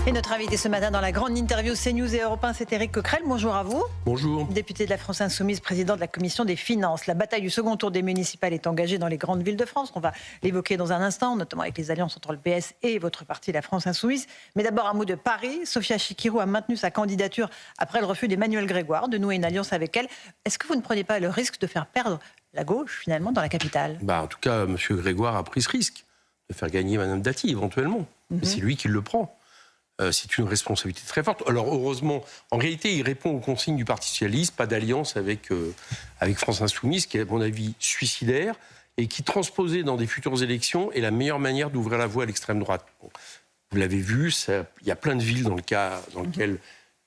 Et notre invité ce matin dans la grande interview CNews et Europe 1, c'est Éric Coquerel. Bonjour à vous. Bonjour. Député de la France Insoumise, président de la Commission des Finances. La bataille du second tour des municipales est engagée dans les grandes villes de France. On va l'évoquer dans un instant, notamment avec les alliances entre le PS et votre parti, la France Insoumise. Mais d'abord un mot de Paris. Sophia Chikirou a maintenu sa candidature après le refus d'Emmanuelle Grégoire de nouer une alliance avec elle. Est-ce que vous ne prenez pas le risque de faire perdre la gauche, finalement, dans la capitale ? En tout cas, M. Grégoire a pris ce risque de faire gagner Mme Dati, éventuellement. Mais c'est lui qui le prend. C'est une responsabilité très forte. Alors, heureusement, en réalité, il répond aux consignes du Parti Socialiste, pas d'alliance avec France Insoumise, qui est, à mon avis, suicidaire, et qui, transposée dans des futures élections, est la meilleure manière d'ouvrir la voie à l'extrême droite. Bon, vous l'avez vu, il y a plein de villes dans lesquelles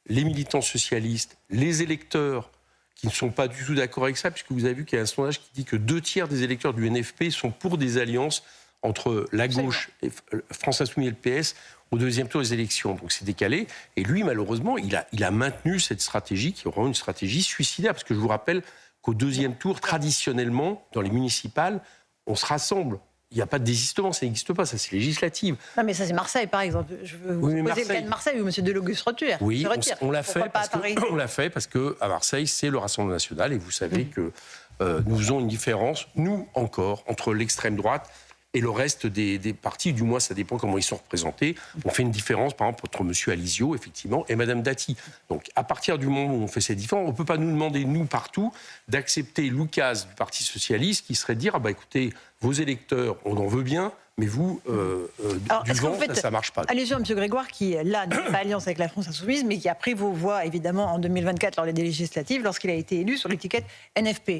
les militants socialistes, les électeurs, qui ne sont pas du tout d'accord avec ça, puisque vous avez vu qu'il y a un sondage qui dit que 2/3 des électeurs du NFP sont pour des alliances entre la gauche, et France Insoumise et le PS, au deuxième tour des élections. Donc c'est décalé. Et lui, malheureusement, il a maintenu cette stratégie, qui est vraiment une stratégie suicidaire. Parce que je vous rappelle qu'au deuxième tour, traditionnellement, dans les municipales, on se rassemble. Il n'y a pas de désistement, ça n'existe pas, ça c'est législative. Non mais ça c'est Marseille par exemple. Je veux vous poser le cas de Marseille où M. Delogu se retire. Oui, on l'a fait, parce qu'à Marseille, c'est le Rassemblement national. Et vous savez que nous faisons une différence, nous encore, entre l'extrême droite et le reste des partis, du moins ça dépend comment ils sont représentés. On fait une différence, par exemple, entre M. Alizio, effectivement, et Mme Dati. Donc, à partir du moment où on fait cette différence, on ne peut pas nous demander, nous, partout, d'accepter l'oukase du Parti Socialiste, qui serait de dire, écoutez, vos électeurs, on en veut bien, mais vous, du vent, ça ne marche pas. Allusion à M. Grégoire, qui, là, n'a pas alliance avec la France Insoumise, mais qui a pris vos voix, évidemment, en 2024, lors des législatives, lorsqu'il a été élu sur l'étiquette NFP.